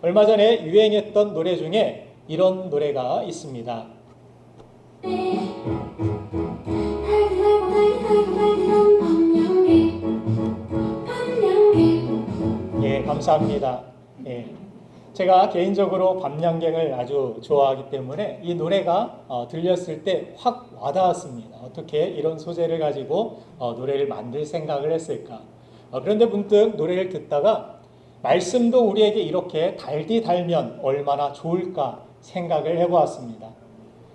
얼마 전에 유행했던 노래 중에 이런 노래가 있습니다. 예, 감사합니다. 예. 제가 개인적으로 밤양갱을 아주 좋아하기 때문에 이 노래가 들렸을 때 확 와닿았습니다. 어떻게 이런 소재를 가지고 노래를 만들 생각을 했을까? 그런데 문득 노래를 듣다가 말씀도 우리에게 이렇게 달디 달면 얼마나 좋을까 생각을 해보았습니다.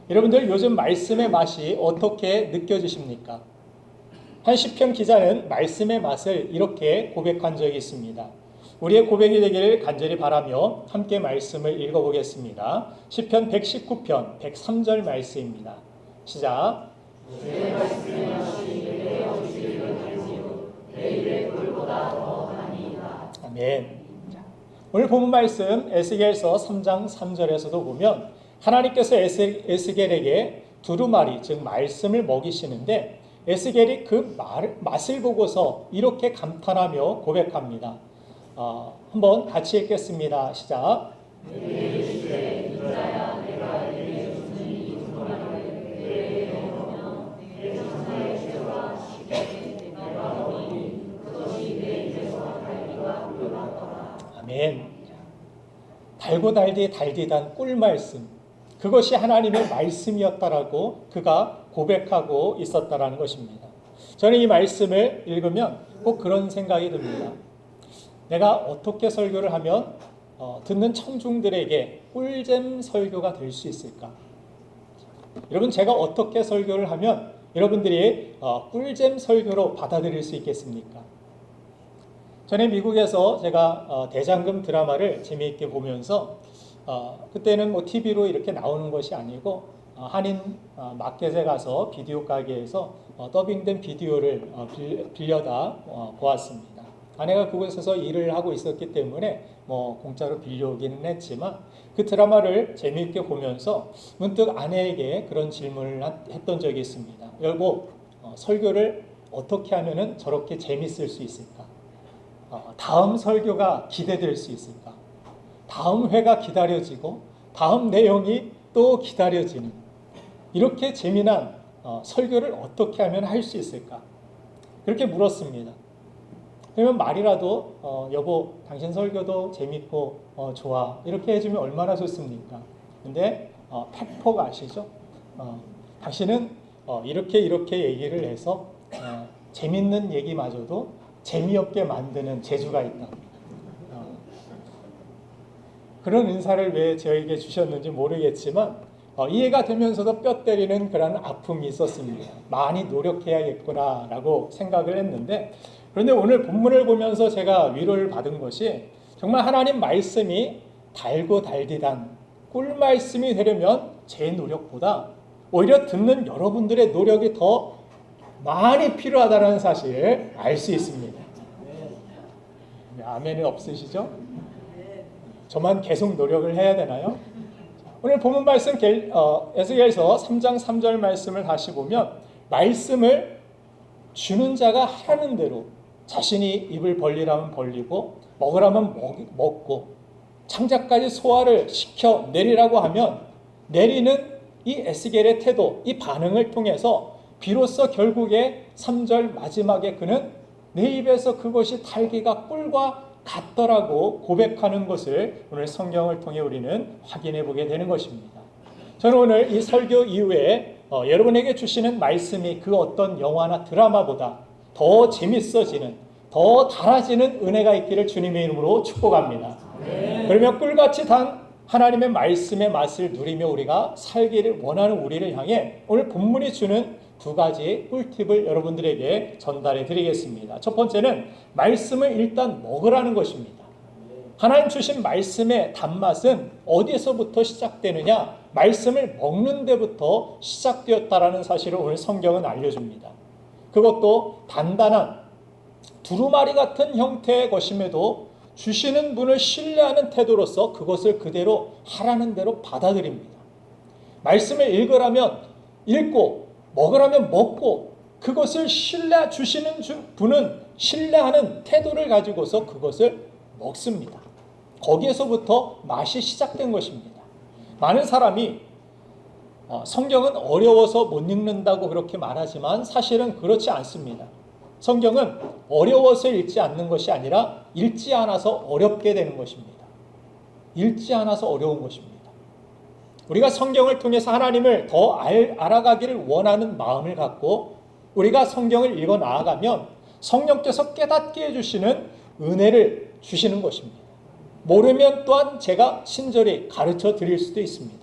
여러분들 요즘 말씀의 맛이 어떻게 느껴지십니까? 한 시편 기자는 말씀의 맛을 이렇게 고백한 적이 있습니다. 우리의 고백이 되기를 간절히 바라며 함께 말씀을 읽어보겠습니다. 시편 119편 103절 말씀입니다. 시작. 내 말씀의 맛이 내게 어찌기를 할지요 내 입의 꿀보다 더하니이다. 아멘. 오늘 본문 말씀 에스겔서 3장 3절에서도 보면 하나님께서 에스겔에게 두루마리 즉 말씀을 먹이시는데 에스겔이 그 맛을 보고서 이렇게 감탄하며 고백합니다. 한번 같이 읽겠습니다. 시작. 아멘. 달고 달디 달디단 꿀말씀, 그것이 하나님의 말씀이었다라고 그가 고백하고 있었다라는 것입니다. 저는 이 말씀을 읽으면 꼭 그런 생각이 듭니다. 내가 어떻게 설교를 하면 듣는 청중들에게 꿀잼 설교가 될 수 있을까? 여러분, 제가 어떻게 설교를 하면 여러분들이 꿀잼 설교로 받아들일 수 있겠습니까? 전에 미국에서 제가 대장금 드라마를 재미있게 보면서 그때는 뭐 TV로 이렇게 나오는 것이 아니고 한인 마켓에 가서 비디오 가게에서 더빙된 비디오를 빌려다 보았습니다. 아내가 그곳에서 일을 하고 있었기 때문에 뭐 공짜로 빌려오기는 했지만 그 드라마를 재미있게 보면서 문득 아내에게 그런 질문을 했던 적이 있습니다. 여보, 설교를 어떻게 하면은 저렇게 재밌을 수 있을까? 다음 설교가 기대될 수 있을까? 다음 회가 기다려지고 다음 내용이 또 기다려지는 이렇게 재미난 설교를 어떻게 하면 할 수 있을까? 그렇게 물었습니다. 그러면 말이라도 여보, 당신 설교도 재밌고 좋아 이렇게 해주면 얼마나 좋습니까? 근데 팩폭 아시죠? 당신은 이렇게 얘기를 해서 재밌는 얘기마저도 재미없게 만드는 재주가 있다. 그런 은사를 왜 저에게 주셨는지 모르겠지만 이해가 되면서도 뼈 때리는 그런 아픔이 있었습니다. 많이 노력해야겠구나라고 생각을 했는데, 그런데 오늘 본문을 보면서 제가 위로를 받은 것이 정말 하나님 말씀이 달고 달디단 꿀 말씀이 되려면 제 노력보다 오히려 듣는 여러분들의 노력이 더 많이 필요하다는 사실을 알 수 있습니다. 아멘은 없으시죠? 저만 계속 노력을 해야 되나요? 오늘 본문 말씀 에스겔서 3장 3절 말씀을 다시 보면 말씀을 주는 자가 하라는 대로 자신이 입을 벌리라면 벌리고 먹으라면 먹고 창자까지 소화를 시켜 내리라고 하면 내리는 이 에스겔의 태도, 이 반응을 통해서 비로소 결국에 3절 마지막에 그는 내 입에서 그것이 달기가 꿀과 같더라고 고백하는 것을 오늘 성경을 통해 우리는 확인해 보게 되는 것입니다. 저는 오늘 이 설교 이후에 여러분에게 주시는 말씀이 그 어떤 영화나 드라마보다 더 재밌어지는, 더 달아지는 은혜가 있기를 주님의 이름으로 축복합니다. 그러면 꿀같이 단 하나님의 말씀의 맛을 누리며 우리가 살기를 원하는 우리를 향해 오늘 본문이 주는 두 가지 꿀팁을 여러분들에게 전달해 드리겠습니다. 첫 번째는 말씀을 일단 먹으라는 것입니다. 하나님 주신 말씀의 단맛은 어디서부터 시작되느냐? 말씀을 먹는 데부터 시작되었다라는 사실을 오늘 성경은 알려줍니다. 그것도 단단한 두루마리 같은 형태의 것임에도 주시는 분을 신뢰하는 태도로서 그것을 그대로 하라는 대로 받아들입니다. 말씀을 읽으라면 읽고 먹으라면 먹고 그것을 주시는 분은 신뢰하는 태도를 가지고서 그것을 먹습니다. 거기에서부터 맛이 시작된 것입니다. 많은 사람이 성경은 어려워서 못 읽는다고 그렇게 말하지만 사실은 그렇지 않습니다. 성경은 어려워서 읽지 않는 것이 아니라 읽지 않아서 어렵게 되는 것입니다. 읽지 않아서 어려운 것입니다. 우리가 성경을 통해서 하나님을 더 알아가기를 원하는 마음을 갖고 우리가 성경을 읽어 나아가면 성령께서 깨닫게 해주시는 은혜를 주시는 것입니다. 모르면 또한 제가 친절히 가르쳐 드릴 수도 있습니다.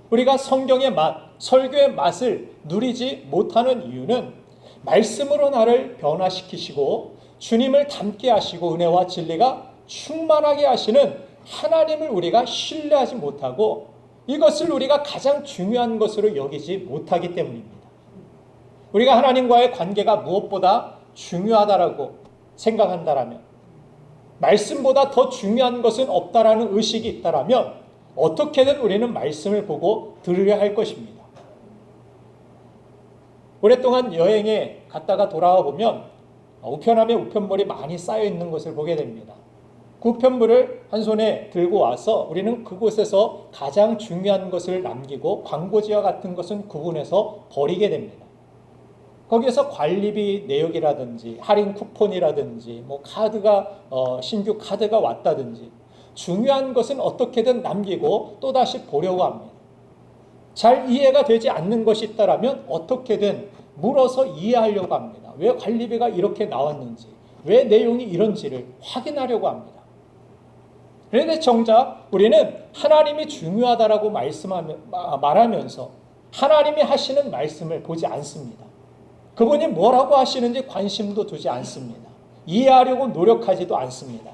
우리가 성경의 맛, 설교의 맛을 누리지 못하는 이유는 말씀으로 나를 변화시키시고 주님을 닮게 하시고 은혜와 진리가 충만하게 하시는 하나님을 우리가 신뢰하지 못하고 이것을 우리가 가장 중요한 것으로 여기지 못하기 때문입니다. 우리가 하나님과의 관계가 무엇보다 중요하다라고 생각한다라면, 말씀보다 더 중요한 것은 없다라는 의식이 있다라면 어떻게든 우리는 말씀을 보고 들으려 할 것입니다. 오랫동안 여행에 갔다가 돌아와 보면 우편함에 우편물이 많이 쌓여 있는 것을 보게 됩니다. 그 우편물을 한 손에 들고 와서 우리는 그곳에서 가장 중요한 것을 남기고 광고지와 같은 것은 구분해서 버리게 됩니다. 거기에서 관리비 내역이라든지 할인 쿠폰이라든지 뭐 카드가 신규 카드가 왔다든지 중요한 것은 어떻게든 남기고 또다시 보려고 합니다. 잘 이해가 되지 않는 것이 있다라면 어떻게든 물어서 이해하려고 합니다. 왜 관리비가 이렇게 나왔는지, 왜 내용이 이런지를 확인하려고 합니다. 그런데 정작 우리는 하나님이 중요하다라고 말하면서 하나님이 하시는 말씀을 보지 않습니다. 그분이 뭐라고 하시는지 관심도 두지 않습니다. 이해하려고 노력하지도 않습니다.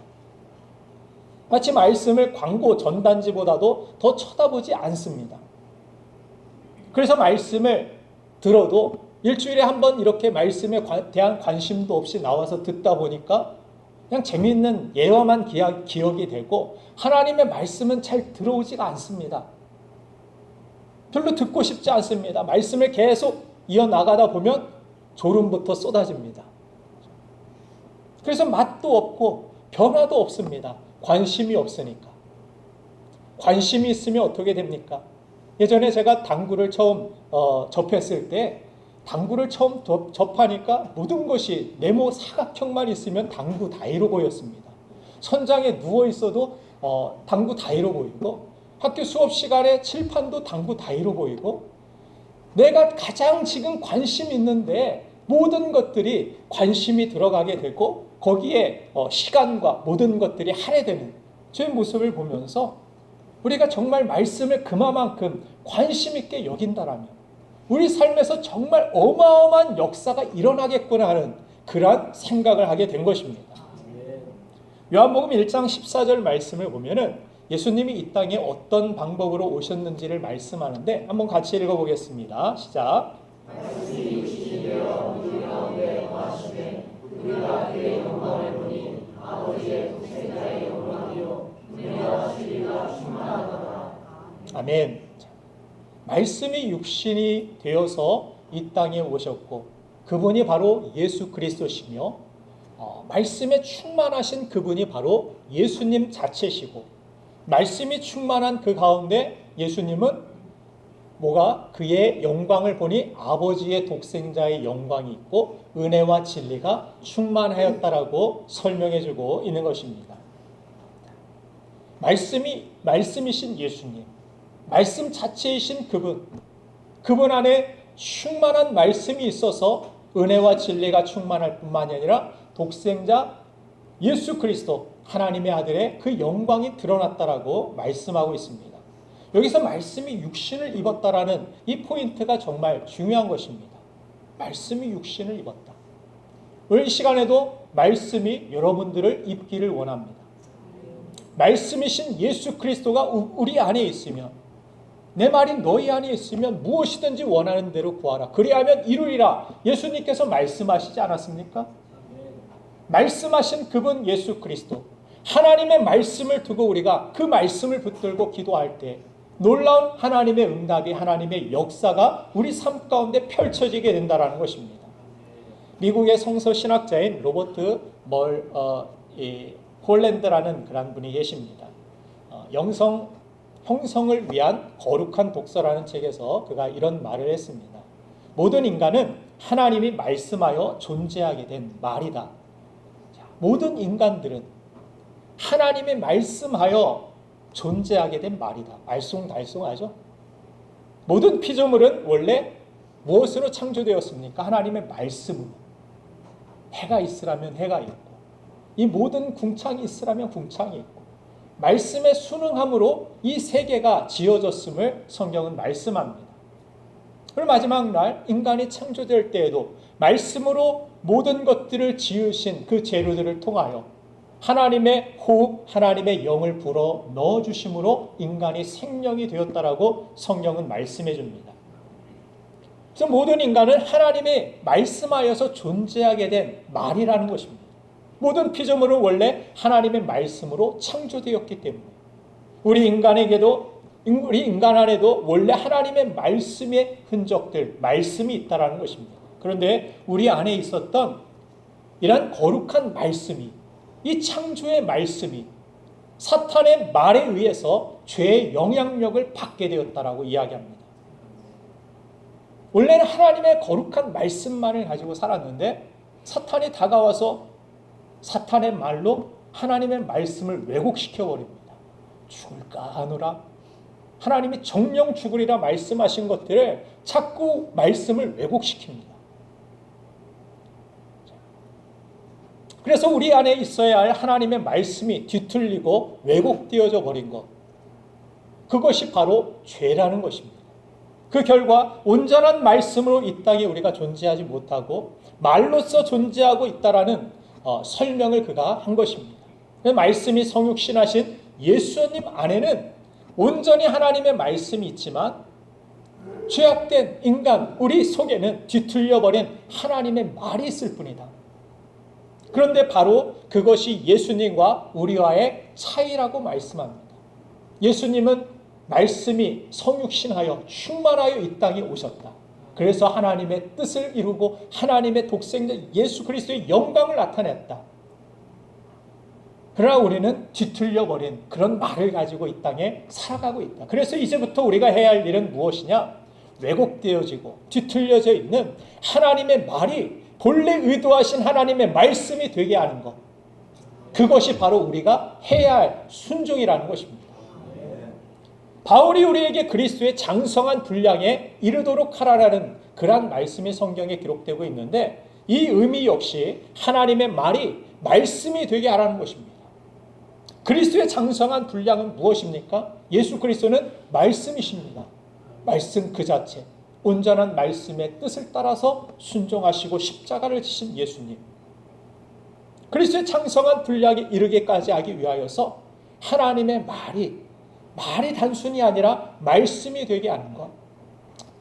마치 말씀을 광고 전단지보다도 더 쳐다보지 않습니다. 그래서 말씀을 들어도 일주일에 한 번 이렇게 말씀에 대한 관심도 없이 나와서 듣다 보니까 그냥 재미있는 예화만 기억이 되고 하나님의 말씀은 잘 들어오지가 않습니다. 별로 듣고 싶지 않습니다. 말씀을 계속 이어나가다 보면 졸음부터 쏟아집니다. 그래서 맛도 없고 변화도 없습니다. 관심이 없으니까. 관심이 있으면 어떻게 됩니까? 예전에 제가 당구를 처음 접했을 때 당구를 처음 접하니까 모든 것이 네모 사각형만 있으면 당구 다이로 보였습니다. 선장에 누워 있어도 당구 다이로 보이고 학교 수업 시간에 칠판도 당구 다이로 보이고 내가 가장 지금 관심 있는데 모든 것들이 관심이 들어가게 되고 거기에 시간과 모든 것들이 할애되는 제 모습을 보면서 우리가 정말 말씀을 그만큼 관심 있게 여긴다라면 우리 삶에서 정말 어마어마한 역사가 일어나겠구나 하는 그런 생각을 하게 된 것입니다. 요한복음 1장 14절 말씀을 보면은 예수님이 이 땅에 어떤 방법으로 오셨는지를 말씀하는데 한번 같이 읽어보겠습니다. 시작. 아멘. 말씀이 육신이 되어서 이 땅에 오셨고 그분이 바로 예수 그리스도시며 말씀에 충만하신 그분이 바로 예수님 자체시고 말씀이 충만한 그 가운데 예수님은 그의 영광을 보니 아버지의 독생자의 영광이 있고 은혜와 진리가 충만하였다라고 설명해주고 있는 것입니다. 말씀이신 예수님, 말씀 자체이신 그분 안에 충만한 말씀이 있어서 은혜와 진리가 충만할 뿐만이 아니라 독생자 예수 그리스도 하나님의 아들의 그 영광이 드러났다라고 말씀하고 있습니다. 여기서 말씀이 육신을 입었다라는 이 포인트가 정말 중요한 것입니다. 말씀이 육신을 입었다. 오늘 이 시간에도 말씀이 여러분들을 입기를 원합니다. 말씀이신 예수 그리스도가 우리 안에 있으면 내 말이 너희 안에 있으면 무엇이든지 원하는 대로 구하라. 그리하면 이루리라. 예수님께서 말씀하시지 않았습니까? 말씀하신 그분 예수 그리스도. 하나님의 말씀을 두고 우리가 그 말씀을 붙들고 기도할 때 놀라운 하나님의 응답이 하나님의 역사가 우리 삶 가운데 펼쳐지게 된다는 것입니다. 미국의 성서 신학자인 로버트 홀랜드라는 그런 분이 계십니다. 형성을 위한 거룩한 독서라는 책에서 그가 이런 말을 했습니다. 모든 인간은 하나님이 말씀하여 존재하게 된 말이다. 모든 인간들은 하나님이 말씀하여 존재하게 된 말이다. 알쏭달쏭하죠? 모든 피조물은 원래 무엇으로 창조되었습니까? 하나님의 말씀으로. 해가 있으라면 해가 있고, 이 모든 궁창이 있으라면 궁창이 있고, 말씀에 순응함으로 이 세계가 지어졌음을 성경은 말씀합니다. 그리고 마지막 날 인간이 창조될 때에도 말씀으로 모든 것들을 지으신 그 재료들을 통하여 하나님의 호흡, 하나님의 영을 불어 넣어주심으로 인간이 생명이 되었다라고 성경은 말씀해 줍니다. 그래서 모든 인간은 하나님이 말씀하여서 존재하게 된 말이라는 것입니다. 모든 피조물은 원래 하나님의 말씀으로 창조되었기 때문에 우리 인간 안에도 원래 하나님의 말씀의 흔적들, 말씀이 있다라는 것입니다. 그런데 우리 안에 있었던 이런 거룩한 말씀이, 이 창조의 말씀이 사탄의 말에 의해서 죄의 영향력을 받게 되었다라고 이야기합니다. 원래는 하나님의 거룩한 말씀만을 가지고 살았는데 사탄이 다가와서 사탄의 말로 하나님의 말씀을 왜곡시켜 버립니다. 죽을까 하노라. 하나님이 정령 죽으리라 말씀하신 것들을 자꾸 말씀을 왜곡시킵니다. 그래서 우리 안에 있어야 할 하나님의 말씀이 뒤틀리고 왜곡되어져 버린 것, 그것이 바로 죄라는 것입니다. 그 결과 온전한 말씀으로 이 땅에 우리가 존재하지 못하고 말로써 존재하고 있다라는 설명을 그가 한 것입니다. 말씀이 성육신하신 예수님 안에는 온전히 하나님의 말씀이 있지만 죄악된 인간 우리 속에는 뒤틀려버린 하나님의 말이 있을 뿐이다. 그런데 바로 그것이 예수님과 우리와의 차이라고 말씀합니다. 예수님은 말씀이 성육신하여 충만하여 이 땅에 오셨다. 그래서 하나님의 뜻을 이루고 하나님의 독생자 예수 그리스도의 영광을 나타냈다. 그러나 우리는 뒤틀려버린 그런 말을 가지고 이 땅에 살아가고 있다. 그래서 이제부터 우리가 해야 할 일은 무엇이냐? 왜곡되어지고 뒤틀려져 있는 하나님의 말이 본래 의도하신 하나님의 말씀이 되게 하는 것. 그것이 바로 우리가 해야 할 순종이라는 것입니다. 바울이 우리에게 그리스도의 장성한 분량에 이르도록 하라라는 그러한 말씀이 성경에 기록되고 있는데 이 의미 역시 하나님의 말이 말씀이 되게 하라는 것입니다. 그리스도의 장성한 분량은 무엇입니까? 예수 그리스도는 말씀이십니다. 말씀 그 자체, 온전한 말씀의 뜻을 따라서 순종하시고 십자가를 지신 예수님. 그리스도의 장성한 분량에 이르게까지 하기 위하여서 하나님의 말이 단순히 아니라 말씀이 되게 하는 것.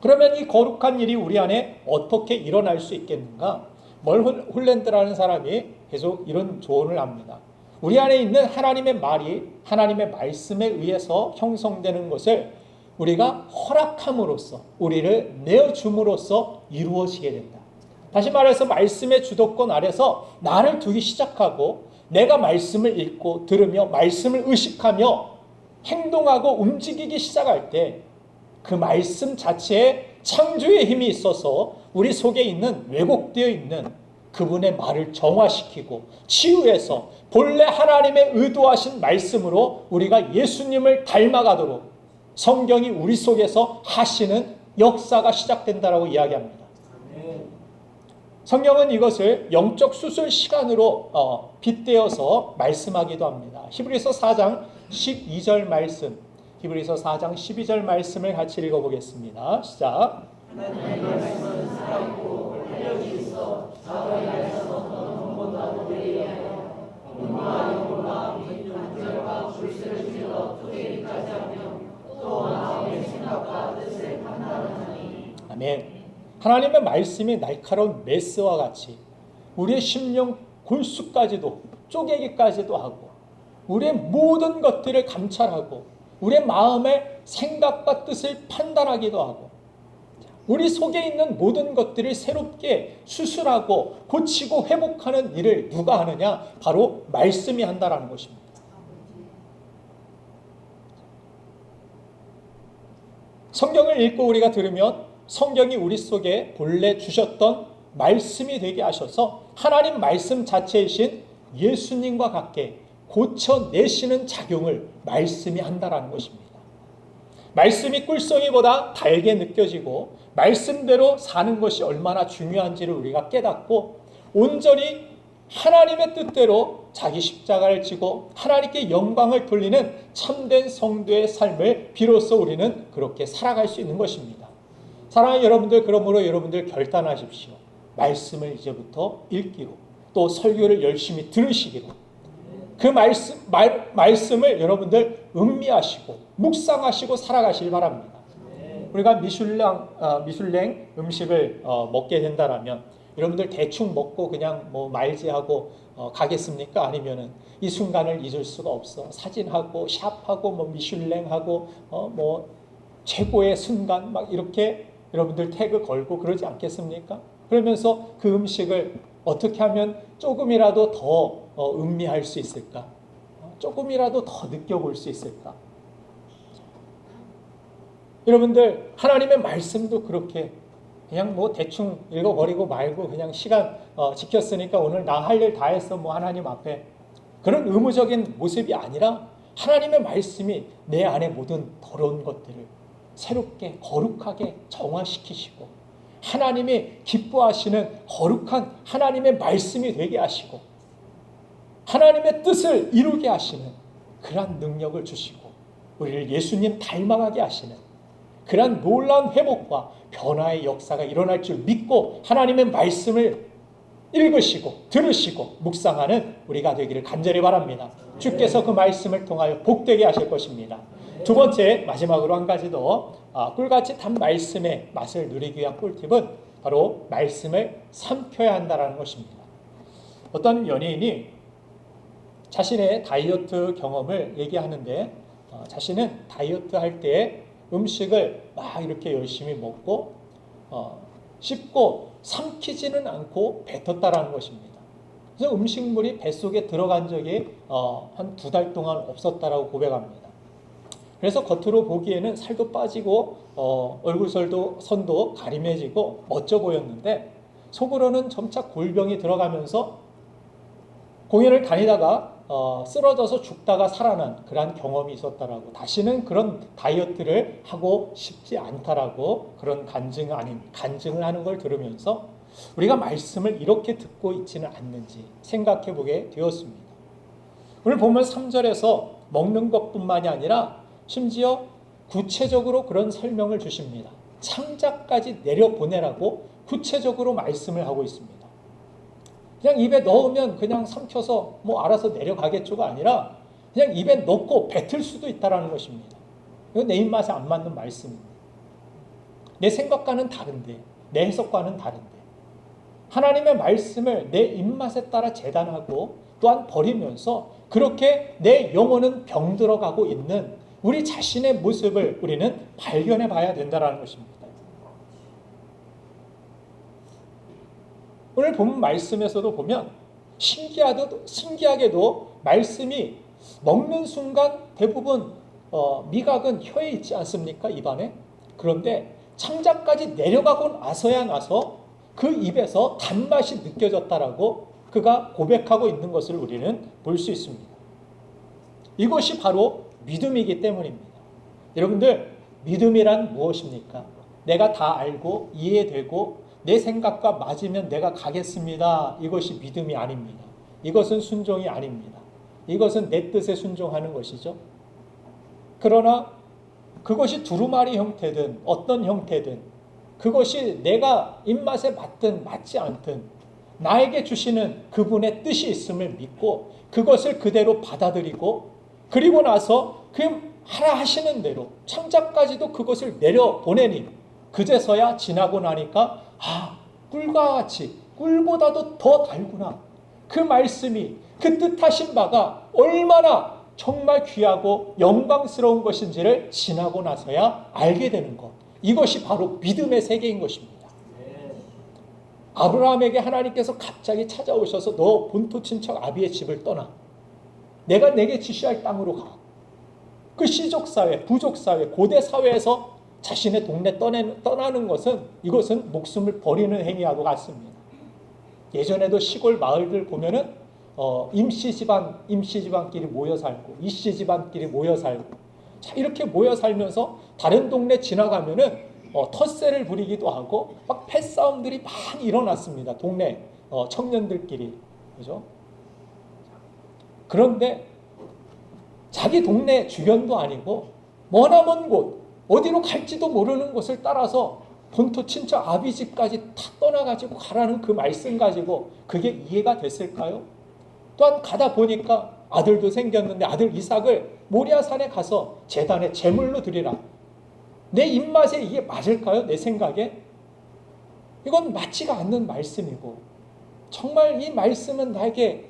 그러면 이 거룩한 일이 우리 안에 어떻게 일어날 수 있겠는가? 홀랜드라는 사람이 계속 이런 조언을 합니다. 우리 안에 있는 하나님의 말이 하나님의 말씀에 의해서 형성되는 것을 우리가 허락함으로써, 우리를 내어줌으로써 이루어지게 된다. 다시 말해서 말씀의 주도권 아래서 나를 두기 시작하고 내가 말씀을 읽고 들으며 말씀을 의식하며 행동하고 움직이기 시작할 때 그 말씀 자체에 창조의 힘이 있어서 우리 속에 있는 왜곡되어 있는 그분의 말을 정화시키고 치유해서 본래 하나님의 의도하신 말씀으로 우리가 예수님을 닮아가도록 성경이 우리 속에서 하시는 역사가 시작된다라고 이야기합니다. 성경은 이것을 영적 수술 시간으로 빗대어서 말씀하기도 합니다. 히브리서 4장 12절 말씀, 히브리서 4장 12절 말씀을 같이 읽어보겠습니다. 시작. 하나님의 말씀은 살아있고 활력이 있어 자기의 말씀은 눈보다 더 예리하여 눈과 영과 관절과 불씨를 찔러 쪼개기까지 하며 또 마음의 생각과 뜻을 판단하니. 아멘. 하나님의 말씀이 날카로운 메스와 같이 우리의 심령 골수까지도 쪼개기까지도 하고 우리의 모든 것들을 감찰하고 우리의 마음의 생각과 뜻을 판단하기도 하고 우리 속에 있는 모든 것들을 새롭게 수술하고 고치고 회복하는 일을 누가 하느냐? 바로 말씀이 한다라는 것입니다. 성경을 읽고 우리가 들으면 성경이 우리 속에 본래 주셨던 말씀이 되게 하셔서 하나님 말씀 자체이신 예수님과 같게 고쳐내시는 작용을 말씀이 한다라는 것입니다. 말씀이 꿀송이보다 달게 느껴지고 말씀대로 사는 것이 얼마나 중요한지를 우리가 깨닫고 온전히 하나님의 뜻대로 자기 십자가를 지고 하나님께 영광을 돌리는 참된 성도의 삶을 비로소 우리는 그렇게 살아갈 수 있는 것입니다. 사랑하는 여러분들, 그러므로 여러분들 결단하십시오. 말씀을 이제부터 읽기로, 또 설교를 열심히 들으시기로, 그 말씀을 여러분들 음미하시고 묵상하시고 살아가시길 바랍니다. 우리가 미슐랭 음식을 먹게 된다라면 여러분들 대충 먹고 그냥 뭐 말지하고 가겠습니까? 아니면은 이 순간을 잊을 수가 없어. 사진하고 샵하고 뭐 미슐랭하고 뭐 최고의 순간 막 이렇게 여러분들 태그 걸고 그러지 않겠습니까? 그러면서 그 음식을 어떻게 하면 조금이라도 더 음미할 수 있을까? 조금이라도 더 느껴볼 수 있을까? 여러분들 하나님의 말씀도 그렇게 그냥 뭐 대충 읽어버리고 말고 그냥 시간 지켰으니까 오늘 나 할 일 다 했어 뭐 하나님 앞에 그런 의무적인 모습이 아니라 하나님의 말씀이 내 안에 모든 더러운 것들을 새롭게 거룩하게 정화시키시고 하나님이 기뻐하시는 거룩한 하나님의 말씀이 되게 하시고 하나님의 뜻을 이루게 하시는 그러한 능력을 주시고 우리를 예수님 닮아가게 하시는 그러한 놀라운 회복과 변화의 역사가 일어날 줄 믿고 하나님의 말씀을 읽으시고 들으시고 묵상하는 우리가 되기를 간절히 바랍니다. 주께서 그 말씀을 통하여 복되게 하실 것입니다. 두 번째, 마지막으로 한 가지 더 꿀같이 단 말씀의 맛을 누리기 위한 꿀팁은 바로 말씀을 삼켜야 한다는 것입니다. 어떤 연예인이 자신의 다이어트 경험을 얘기하는데 자신은 다이어트 할 때 음식을 막 이렇게 열심히 먹고 씹고 삼키지는 않고 뱉었다라는 것입니다. 그래서 음식물이 뱃속에 들어간 적이 한 2달 동안 없었다라고 고백합니다. 그래서 겉으로 보기에는 살도 빠지고 얼굴선도 가림해지고 멋져 보였는데 속으로는 점차 골병이 들어가면서 공연을 다니다가 쓰러져서 죽다가 살아난 그런 경험이 있었다라고 다시는 그런 다이어트를 하고 싶지 않다라고 그런 간증을 하는 걸 들으면서 우리가 말씀을 이렇게 듣고 있지는 않는지 생각해 보게 되었습니다. 오늘 보면 3절에서 먹는 것뿐만이 아니라 심지어 구체적으로 그런 설명을 주십니다. 창자까지 내려보내라고 구체적으로 말씀을 하고 있습니다. 그냥 입에 넣으면 그냥 삼켜서 뭐 알아서 내려가겠죠가 아니라 그냥 입에 넣고 뱉을 수도 있다는 것입니다. 이건 내 입맛에 안 맞는 말씀입니다. 내 생각과는 다른데, 내 해석과는 다른데 하나님의 말씀을 내 입맛에 따라 재단하고 또한 버리면서 그렇게 내 영혼은 병들어가고 있는 우리 자신의 모습을 우리는 발견해 봐야 된다는 것입니다. 오늘 본 말씀에서도 보면 신기하게도 말씀이 먹는 순간 대부분 미각은 혀에 있지 않습니까? 입안에. 그런데 창자까지 내려가고 나서 그 입에서 단맛이 느껴졌다라고 그가 고백하고 있는 것을 우리는 볼 수 있습니다. 이것이 바로 믿음이기 때문입니다. 여러분들 믿음이란 무엇입니까? 내가 다 알고 이해되고 내 생각과 맞으면 내가 가겠습니다. 이것이 믿음이 아닙니다. 이것은 순종이 아닙니다. 이것은 내 뜻에 순종하는 것이죠. 그러나 그것이 두루마리 형태든 어떤 형태든 그것이 내가 입맛에 맞든 맞지 않든 나에게 주시는 그분의 뜻이 있음을 믿고 그것을 그대로 받아들이고 그리고 나서 그 하라 하시는 대로 창자까지도 그것을 내려보내니 그제서야 지나고 나니까 꿀과 같이 꿀보다도 더 달구나. 그 말씀이 그 뜻하신 바가 얼마나 정말 귀하고 영광스러운 것인지를 지나고 나서야 알게 되는 것. 이것이 바로 믿음의 세계인 것입니다. 아브라함에게 하나님께서 갑자기 찾아오셔서 너 본토 친척 아비의 집을 떠나. 내가 내게 지시할 땅으로 가. 그 시족사회, 부족사회, 고대 사회에서 자신의 동네 떠나는 것은 이것은 목숨을 버리는 행위하고 같습니다. 예전에도 시골 마을들 보면은 임시집안끼리 모여 살고 이씨 집안끼리 모여 살고 자, 이렇게 모여 살면서 다른 동네 지나가면은 텃세를 부리기도 하고 막 패싸움들이 많이 일어났습니다. 동네 청년들끼리. 그죠? 그런데 자기 동네 주변도 아니고 머나먼 곳 어디로 갈지도 모르는 곳을 따라서 본토 친척 아비집까지 다 떠나가지고 가라는 그 말씀 가지고 그게 이해가 됐을까요? 또한 가다 보니까 아들도 생겼는데 아들 이삭을 모리아산에 가서 제단에 제물로 드리라. 내 입맛에 이게 맞을까요? 내 생각에? 이건 맞지가 않는 말씀이고 정말 이 말씀은 나에게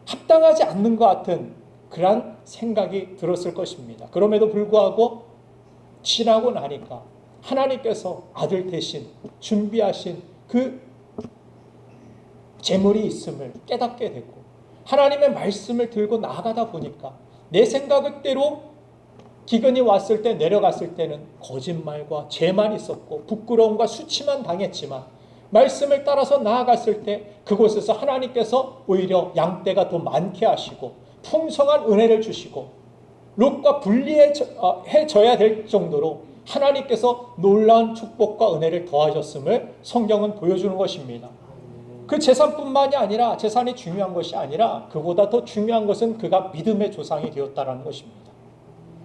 합당하지 않는 것 같은 그러한 생각이 들었을 것입니다. 그럼에도 불구하고 지나고 나니까 하나님께서 아들 대신 준비하신 그 재물이 있음을 깨닫게 됐고 하나님의 말씀을 들고 나아가다 보니까 내 생각대로 기근이 왔을 때 내려갔을 때는 거짓말과 죄만 있었고 부끄러움과 수치만 당했지만 말씀을 따라서 나아갔을 때 그곳에서 하나님께서 오히려 양떼가 더 많게 하시고 풍성한 은혜를 주시고 롯과 분리해져야 될 정도로 하나님께서 놀라운 축복과 은혜를 더하셨음을 성경은 보여주는 것입니다. 그 재산뿐만이 아니라 재산이 중요한 것이 아니라 그보다 더 중요한 것은 그가 믿음의 조상이 되었다는 것입니다.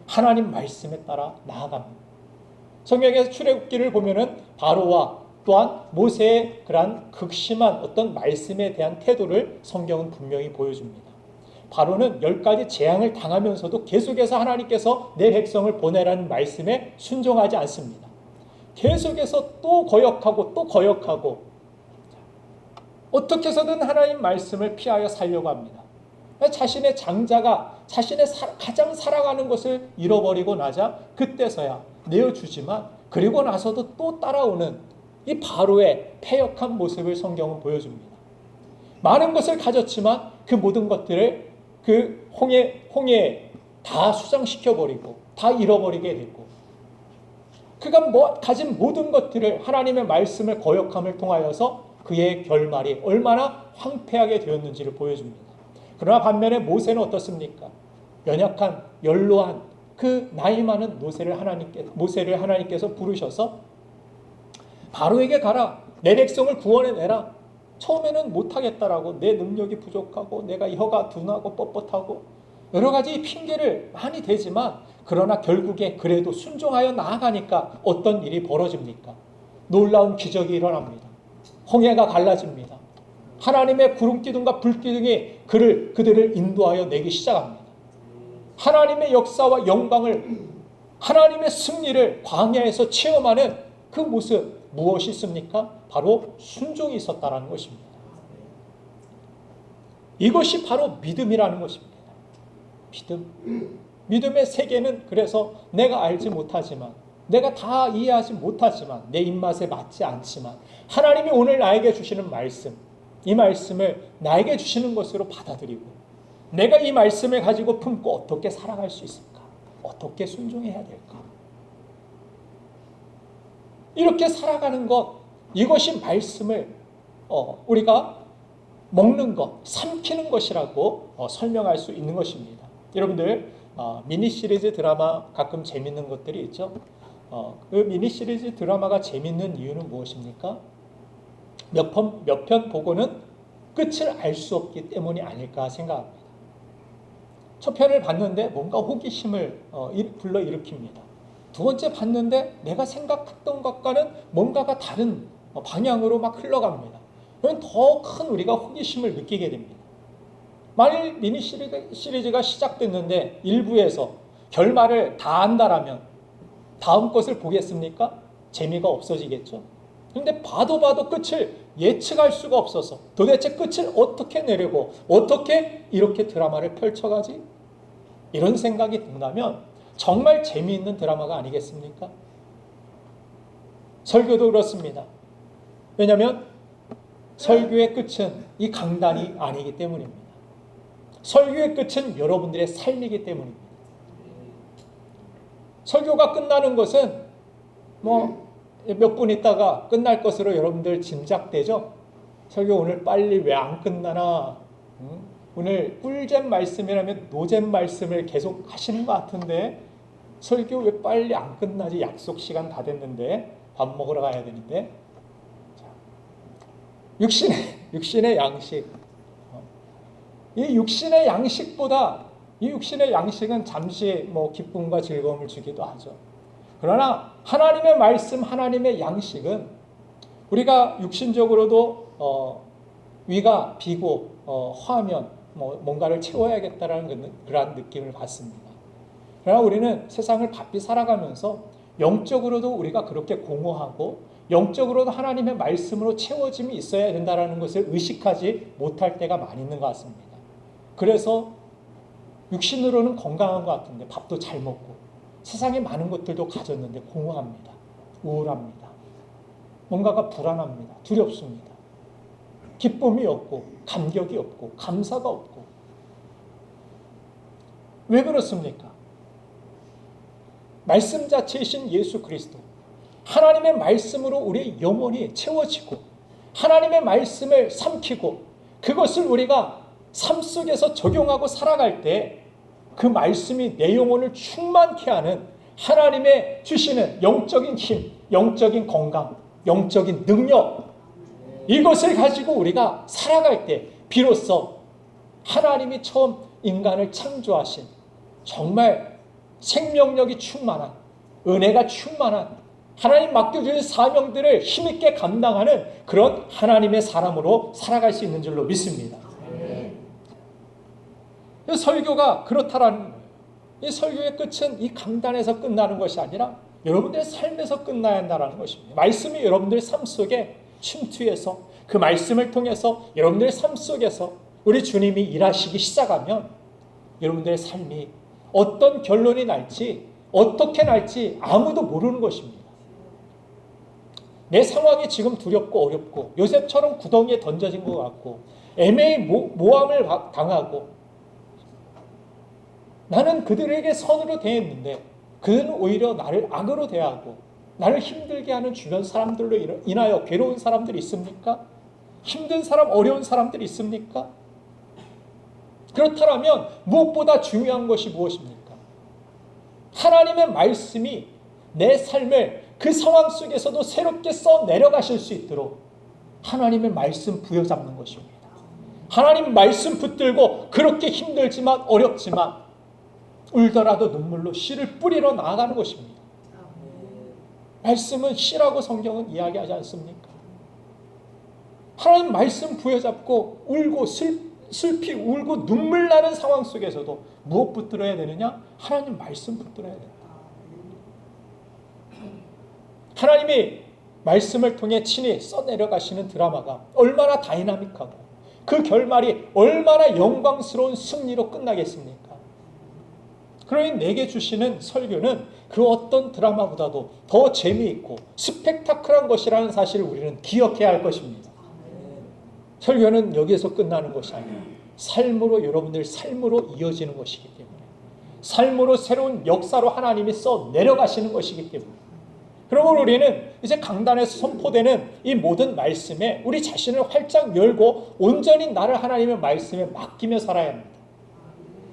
하나님 말씀에 따라 나아갑니다. 성경에서 출애굽기를 보면은 바로와 또한 모세의 그러한 극심한 어떤 말씀에 대한 태도를 성경은 분명히 보여줍니다. 바로는 10가지 재앙을 당하면서도 계속해서 하나님께서 내 백성을 보내라는 말씀에 순종하지 않습니다. 계속해서 또 거역하고 또 거역하고 어떻게 해서든 하나님 말씀을 피하여 살려고 합니다. 자신의 장자가 자신의 가장 사랑하는 것을 잃어버리고 나자 그때서야 내어주지만 그리고 나서도 또 따라오는 이 바로의 패역한 모습을 성경은 보여줍니다. 많은 것을 가졌지만 그 모든 것들을 그 홍해에 다 수장시켜버리고 다 잃어버리게 되고 그가 가진 모든 것들을 하나님의 말씀을 거역함을 통하여서 그의 결말이 얼마나 황폐하게 되었는지를 보여줍니다. 그러나 반면에 모세는 어떻습니까? 연약한 연로한 그 나이 많은 모세를 하나님께서 부르셔서 바로에게 가라. 내 백성을 구원해내라. 처음에는 못하겠다라고 내 능력이 부족하고 내가 혀가 둔하고 뻣뻣하고 여러 가지 핑계를 많이 대지만 그러나 결국에 그래도 순종하여 나아가니까 어떤 일이 벌어집니까? 놀라운 기적이 일어납니다. 홍해가 갈라집니다. 하나님의 구름기둥과 불기둥이 그들을 인도하여 내기 시작합니다. 하나님의 역사와 영광을 하나님의 승리를 광야에서 체험하는 그 모습 무엇이 있습니까? 바로 순종이 있었다는 것입니다. 이것이 바로 믿음이라는 것입니다. 믿음의 세계는 그래서 내가 알지 못하지만 내가 다 이해하지 못하지만 내 입맛에 맞지 않지만 하나님이 오늘 나에게 주시는 말씀 이 말씀을 나에게 주시는 것으로 받아들이고 내가 이 말씀을 가지고 품고 어떻게 살아갈 수 있을까? 어떻게 순종해야 될까? 이렇게 살아가는 것 이것이 말씀을 우리가 먹는 것, 삼키는 것이라고 설명할 수 있는 것입니다. 여러분들 미니 시리즈 드라마 가끔 재밌는 것들이 있죠. 그 미니 시리즈 드라마가 재밌는 이유는 무엇입니까? 몇 편 보고는 끝을 알 수 없기 때문이 아닐까 생각합니다. 첫 편을 봤는데 뭔가 호기심을 불러일으킵니다. 두 번째 봤는데 내가 생각했던 것과는 뭔가가 다른 방향으로 막 흘러갑니다. 그럼 더 큰 우리가 호기심을 느끼게 됩니다. 만일 미니 시리즈가 시작됐는데 1부에서 결말을 다 안다라면 다음 것을 보겠습니까? 재미가 없어지겠죠. 그런데 봐도 끝을 예측할 수가 없어서 도대체 끝을 어떻게 내려고 어떻게 이렇게 드라마를 펼쳐가지? 이런 생각이 든다면 정말 재미있는 드라마가 아니겠습니까? 설교도 그렇습니다. 왜냐하면 설교의 끝은 이 강단이 아니기 때문입니다. 설교의 끝은 여러분들의 삶이기 때문입니다. 설교가 끝나는 것은 몇 분 있다가 끝날 것으로 여러분들 짐작되죠? 설교 오늘 빨리 왜 안 끝나나? 오늘 꿀잼 말씀이라면 노잼 말씀을 계속 하시는 것 같은데 설교 왜 빨리 안 끝나지? 약속 시간 다 됐는데 밥 먹으러 가야 되는데. 자, 육신의 양식. 이 육신의 양식보다 이 육신의 양식은 잠시 기쁨과 즐거움을 주기도 하죠. 그러나 하나님의 말씀, 하나님의 양식은 우리가 육신적으로도 위가 비고 화면 뭔가를 채워야겠다라는 그러한 느낌을 받습니다. 그러나 우리는 세상을 바삐 살아가면서 영적으로도 우리가 그렇게 공허하고 영적으로도 하나님의 말씀으로 채워짐이 있어야 된다는 것을 의식하지 못할 때가 많이 있는 것 같습니다. 그래서 육신으로는 건강한 것 같은데 밥도 잘 먹고 세상에 많은 것들도 가졌는데 공허합니다. 우울합니다. 뭔가가 불안합니다. 두렵습니다. 기쁨이 없고 감격이 없고 감사가 없고. 왜 그렇습니까? 말씀 자체이신 예수 그리스도, 하나님의 말씀으로 우리의 영혼이 채워지고 하나님의 말씀을 삼키고 그것을 우리가 삶 속에서 적용하고 살아갈 때 그 말씀이 내 영혼을 충만케 하는 하나님의 주시는 영적인 힘, 영적인 건강, 영적인 능력, 이것을 가지고 우리가 살아갈 때 비로소 하나님이 처음 인간을 창조하신 정말 생명력이 충만한, 은혜가 충만한, 하나님 맡겨주신 사명들을 힘있게 감당하는 그런 하나님의 사람으로 살아갈 수 있는 줄로 믿습니다. 설교가 그렇다라는 거예요. 이 설교의 끝은 이 강단에서 끝나는 것이 아니라 여러분들의 삶에서 끝나야 한다는 것입니다. 말씀이 여러분들의 삶 속에 침투해서 그 말씀을 통해서 여러분들의 삶 속에서 우리 주님이 일하시기 시작하면 여러분들의 삶이 어떤 결론이 날지 어떻게 날지 아무도 모르는 것입니다. 내 상황이 지금 두렵고 어렵고 요셉처럼 구덩이에 던져진 것 같고 애매히 모함을 당하고 나는 그들에게 선으로 대했는데 그는 오히려 나를 악으로 대하고 나를 힘들게 하는 주변 사람들로 인하여 괴로운 사람들이 있습니까? 힘든 사람, 어려운 사람들이 있습니까? 그렇다면 무엇보다 중요한 것이 무엇입니까? 하나님의 말씀이 내 삶을 그 상황 속에서도 새롭게 써 내려가실 수 있도록 하나님의 말씀 부여잡는 것입니다. 하나님 말씀 붙들고 그렇게 힘들지만 어렵지만 울더라도 눈물로 씨를 뿌리러 나아가는 것입니다. 말씀은 씨라고 성경은 이야기하지 않습니까? 하나님 말씀 부여잡고 울고 슬피 울고 눈물 나는 상황 속에서도 무엇 붙들어야 되느냐? 하나님 말씀 붙들어야 된다. 하나님이 말씀을 통해 친히 써내려가시는 드라마가 얼마나 다이나믹하고 그 결말이 얼마나 영광스러운 승리로 끝나겠습니까? 그러니 내게 주시는 설교는 그 어떤 드라마보다도 더 재미있고 스펙타클한 것이라는 사실을 우리는 기억해야 할 것입니다. 설교는 여기에서 끝나는 것이 아니라 삶으로 여러분들 삶으로 이어지는 것이기 때문에 삶으로 새로운 역사로 하나님이 써 내려가시는 것이기 때문에 그러면 우리는 이제 강단에서 선포되는 이 모든 말씀에 우리 자신을 활짝 열고 온전히 나를 하나님의 말씀에 맡기며 살아야 합니다.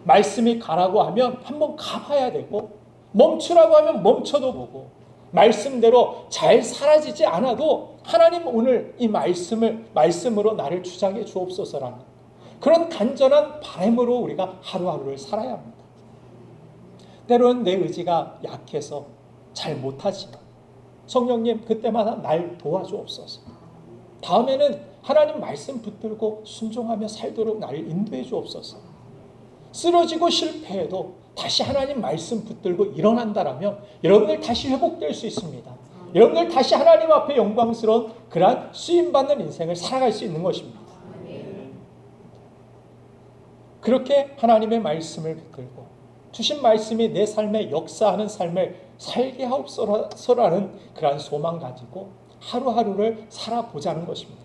말씀이 가라고 하면 한번 가봐야 되고 멈추라고 하면 멈춰도 보고 말씀대로 잘 사라지지 않아도 하나님 오늘 이 말씀으로 나를 주장해 주옵소서라는 그런 간절한 바람으로 우리가 하루하루를 살아야 합니다. 때로는 내 의지가 약해서 잘 못하지만 성령님 그때마다 날 도와주옵소서. 다음에는 하나님 말씀 붙들고 순종하며 살도록 나를 인도해 주옵소서. 쓰러지고 실패해도 다시 하나님 말씀 붙들고 일어난다라면 여러분들 다시 회복될 수 있습니다. 여러분들 다시 하나님 앞에 영광스러운 그러한 쓰임받는 인생을 살아갈 수 있는 것입니다. 그렇게 하나님의 말씀을 붙들고 주신 말씀이 내 삶에 역사하는 삶을 살게 하옵소서라는 그러한 소망 가지고 하루하루를 살아보자는 것입니다.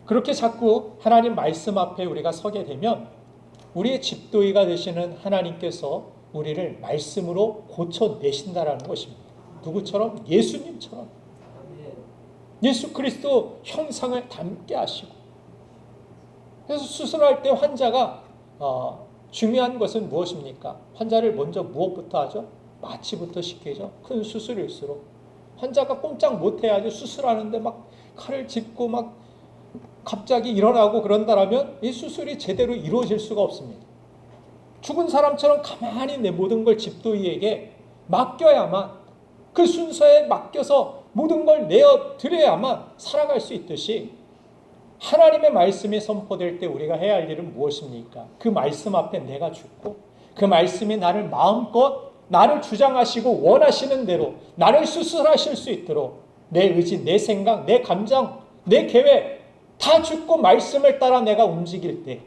그렇게 자꾸 하나님 말씀 앞에 우리가 서게 되면 우리의 집도이가 되시는 하나님께서 우리를 말씀으로 고쳐내신다라는 것입니다. 누구처럼? 예수님처럼. 예수 그리스도 형상을 닮게 하시고. 그래서 수술할 때 환자가 중요한 것은 무엇입니까? 환자를 먼저 무엇부터 하죠? 마취부터 시키죠. 큰 수술일수록. 환자가 꼼짝 못해야지 수술하는데 막 칼을 짚고 막 갑자기 일어나고 그런다라면 이 수술이 제대로 이루어질 수가 없습니다. 죽은 사람처럼 가만히 내 모든 걸 집도이에게 맡겨야만, 그 순서에 맡겨서 모든 걸 내어드려야만 살아갈 수 있듯이, 하나님의 말씀이 선포될 때 우리가 해야 할 일은 무엇입니까? 그 말씀 앞에 내가 죽고 그 말씀이 나를 마음껏 나를 주장하시고 원하시는 대로 나를 수술하실 수 있도록 내 의지, 내 생각, 내 감정, 내 계획 다 죽고 말씀을 따라 내가 움직일 때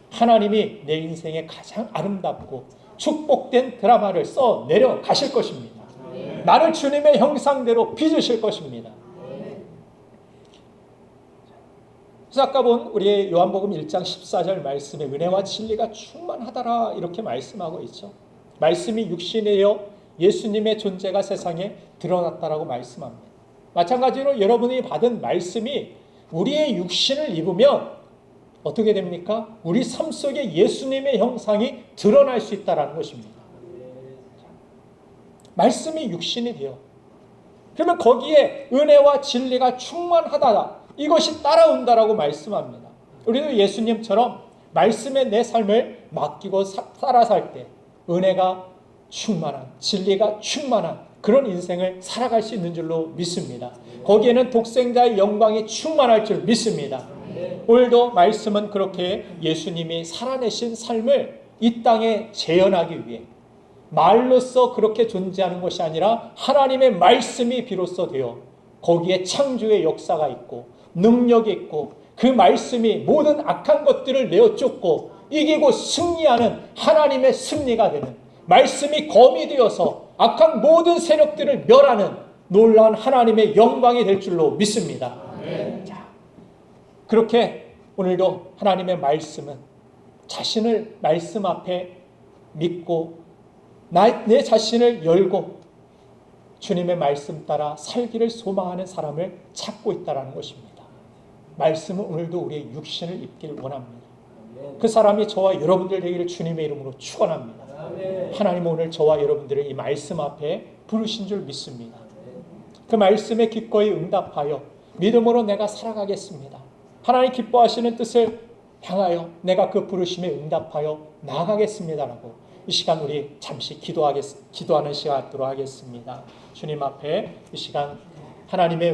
하나님이 내 인생에 가장 아름답고 축복된 드라마를 써 내려가실 것입니다. 나를 주님의 형상대로 빚으실 것입니다. 그래서 아까 본 우리 요한복음 1장 14절 말씀에 은혜와 진리가 충만하더라 이렇게 말씀하고 있죠. 말씀이 육신이 되어 예수님의 존재가 세상에 드러났다라고 말씀합니다. 마찬가지로 여러분이 받은 말씀이 우리의 육신을 입으면 어떻게 됩니까? 우리 삶 속에 예수님의 형상이 드러날 수 있다는 것입니다. 말씀이 육신이 되어 그러면 거기에 은혜와 진리가 충만하다, 이것이 따라온다라고 말씀합니다. 우리도 예수님처럼 말씀에 내 삶을 맡기고 살아 살 때 은혜가 충만한, 진리가 충만한 그런 인생을 살아갈 수 있는 줄로 믿습니다. 거기에는 독생자의 영광이 충만할 줄 믿습니다. 오늘도 말씀은 그렇게 예수님이 살아내신 삶을 이 땅에 재현하기 위해 말로써 그렇게 존재하는 것이 아니라 하나님의 말씀이 비로소 되어 거기에 창조의 역사가 있고 능력이 있고 그 말씀이 모든 악한 것들을 내어 쫓고 이기고 승리하는 하나님의 승리가 되는, 말씀이 검이 되어서 악한 모든 세력들을 멸하는 놀라운 하나님의 영광이 될 줄로 믿습니다. 자, 그렇게 오늘도 하나님의 말씀은 자신을 말씀 앞에 믿고 내 자신을 열고 주님의 말씀 따라 살기를 소망하는 사람을 찾고 있다는 것입니다. 말씀은 오늘도 우리의 육신을 입기를 원합니다. 그 사람이 저와 여러분들 되기를 주님의 이름으로 축원합니다. 하나님 오늘 저와 여러분들을 이 말씀 앞에 부르신 줄 믿습니다. 그 말씀에 기꺼이 응답하여 믿음으로 내가 살아가겠습니다. 하나님 기뻐하시는 뜻을 향하여 내가 그 부르심에 응답하여 나아가겠습니다라고 이 시간 우리 잠시 기도하는 시간 갖도록 하겠습니다. 주님 앞에 이 시간 하나님의